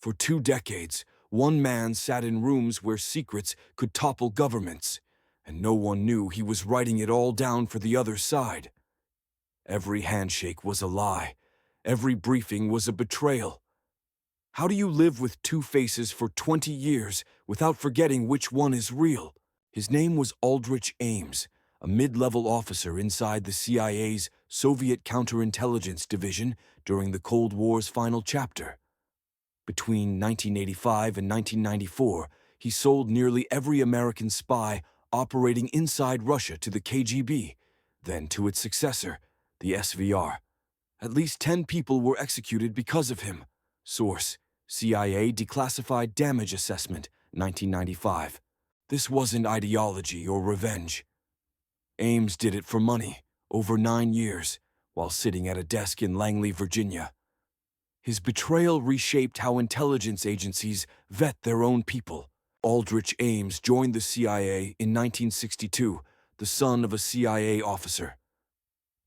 For 2 decades, one man sat in rooms where secrets could topple governments, and no one knew he was writing it all down for the other side. Every handshake was a lie. Every briefing was a betrayal. How do you live with two faces for 20 years without forgetting which one is real? His name was Aldrich Ames, a mid-level officer inside the CIA's Soviet Counterintelligence Division during the Cold War's final chapter. Between 1985 and 1994, he sold nearly every American spy operating inside Russia to the KGB, then to its successor, the SVR. At least 10 people were executed because of him. Source: CIA Declassified Damage Assessment, 1995. This wasn't ideology or revenge. Ames did it for money, over 9 years, while sitting at a desk in Langley, Virginia. His betrayal reshaped how intelligence agencies vet their own people. Aldrich Ames joined the CIA in 1962, the son of a CIA officer.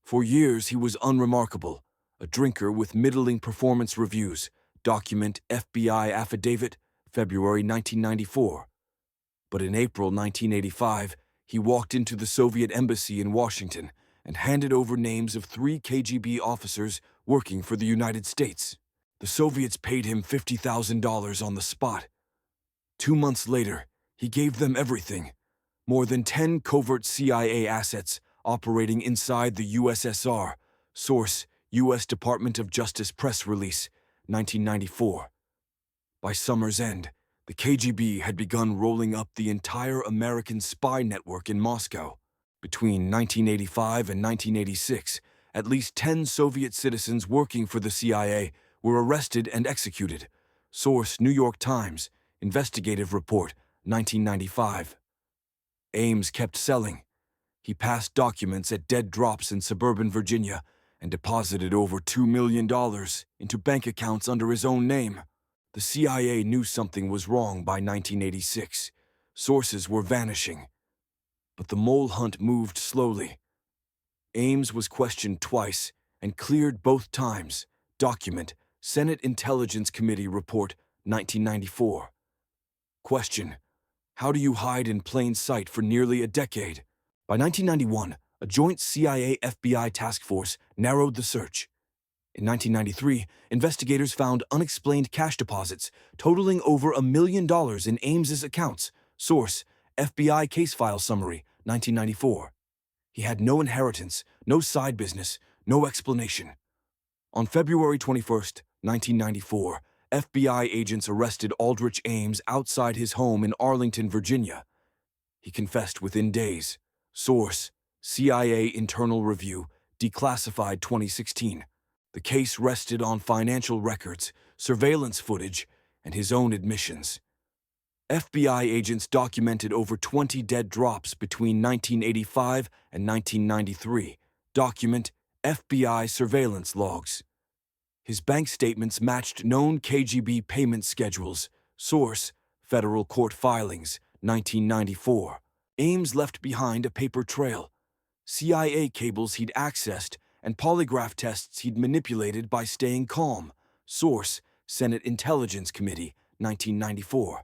For years, he was unremarkable, a drinker with middling performance reviews. Document FBI Affidavit, February 1994. But in April 1985, he walked into the Soviet embassy in Washington and handed over names of 3 KGB officers working for the United States. The Soviets paid him $50,000 on the spot. 2 months later, he gave them everything. More than 10 covert CIA assets operating inside the USSR. Source: U.S. Department of Justice press release, 1994. By summer's end, the KGB had begun rolling up the entire American spy network in Moscow. Between 1985 and 1986, at least 10 Soviet citizens working for the CIA were arrested and executed. Source: New York Times, Investigative Report, 1995. Ames kept selling. He passed documents at dead drops in suburban Virginia and deposited over $2 million into bank accounts under his own name. The CIA knew something was wrong by 1986. Sources were vanishing. But the mole hunt moved slowly. Ames was questioned twice and cleared both times. Document: Senate Intelligence Committee Report, 1994. Question: how do you hide in plain sight for nearly a decade? By 1991, a joint CIA-FBI task force narrowed the search. In 1993, investigators found unexplained cash deposits totaling over $1 million in Ames's accounts. Source: FBI Case File Summary, 1994. He had no inheritance, no side business, no explanation. On February 21, 1994, FBI agents arrested Aldrich Ames outside his home in Arlington, Virginia. He confessed within days. Source: CIA Internal Review, Declassified 2016. The case rested on financial records, surveillance footage, and his own admissions. FBI agents documented over 20 dead drops between 1985 and 1993. Document: FBI surveillance logs. His bank statements matched known KGB payment schedules. Source: Federal Court Filings, 1994. Ames left behind a paper trail. CIA cables he'd accessed and polygraph tests he'd manipulated by staying calm. Source: Senate Intelligence Committee, 1994.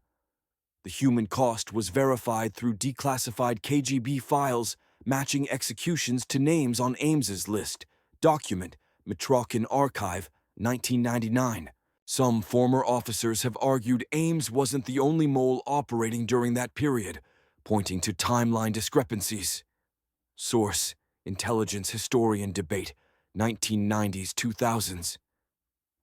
The human cost was verified through declassified KGB files matching executions to names on Ames's list. Document: Mitrokhin Archive, 1999. Some former officers have argued Ames wasn't the only mole operating during that period, pointing to timeline discrepancies. Source: Intelligence Historian Debate, 1990s-2000s.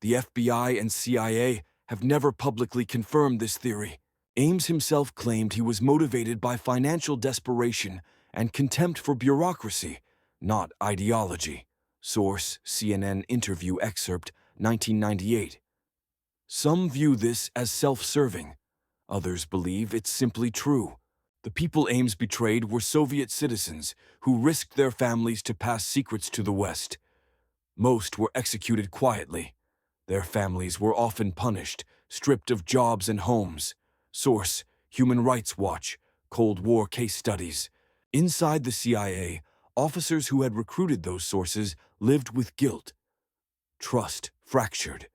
The FBI and CIA have never publicly confirmed this theory. Ames himself claimed he was motivated by financial desperation and contempt for bureaucracy, not ideology. Source: CNN interview excerpt, 1998. Some view this as self-serving. Others believe it's simply true. The people Ames betrayed were Soviet citizens who risked their families to pass secrets to the West. Most were executed quietly. Their families were often punished, stripped of jobs and homes. Source: Human Rights Watch, Cold War Case Studies. Inside the CIA, officers who had recruited those sources lived with guilt. Trust fractured.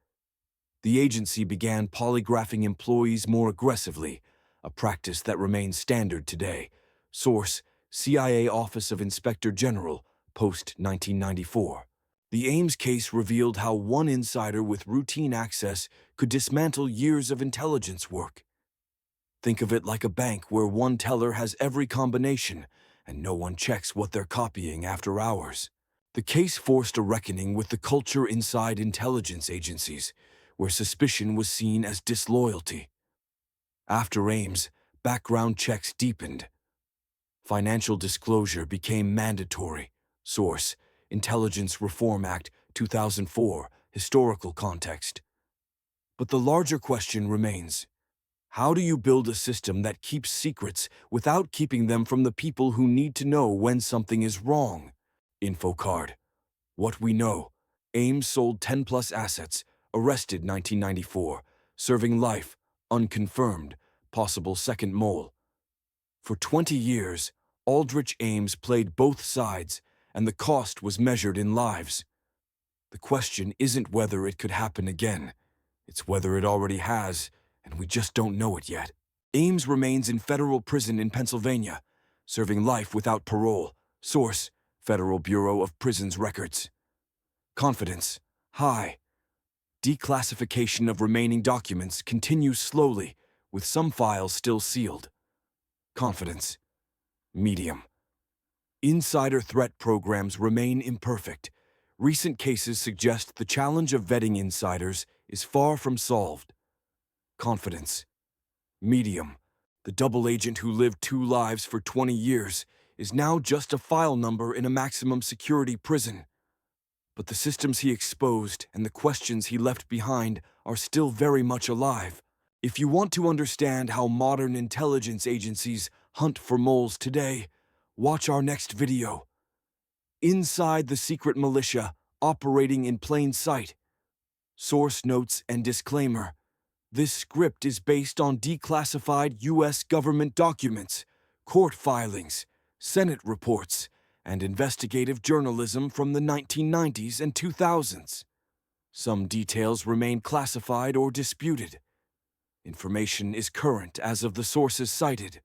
The agency began polygraphing employees more aggressively, a practice that remains standard today. Source: CIA Office of Inspector General, post-1994. The Ames case revealed how one insider with routine access could dismantle years of intelligence work. Think of it like a bank where one teller has every combination, and no one checks what they're copying after hours. The case forced a reckoning with the culture inside intelligence agencies, where suspicion was seen as disloyalty. After Ames, background checks deepened. Financial disclosure became mandatory. Source: Intelligence Reform Act, 2004, historical context. But the larger question remains: how do you build a system that keeps secrets without keeping them from the people who need to know when something is wrong? Info card. What we know: Ames sold 10-plus assets, arrested 1994, serving life, unconfirmed, possible second mole. For 20 years, Aldrich Ames played both sides, and the cost was measured in lives. The question isn't whether it could happen again. It's whether it already has, and we just don't know it yet. Ames remains in federal prison in Pennsylvania, serving life without parole. Source: Federal Bureau of Prisons records. Confidence: high. Declassification of remaining documents continues slowly, with some files still sealed. Confidence: medium. Insider threat programs remain imperfect. Recent cases suggest the challenge of vetting insiders is far from solved. Confidence: medium. The double agent who lived two lives for 20 years is now just a file number in a maximum security prison. But the systems he exposed and the questions he left behind are still very much alive. If you want to understand how modern intelligence agencies hunt for moles today, watch our next video. Inside the Secret Militia, Operating in Plain Sight. Source notes and disclaimer: this script is based on declassified U.S. government documents, court filings, Senate reports, and investigative journalism from the 1990s and 2000s. Some details remain classified or disputed. Information is current as of the sources cited.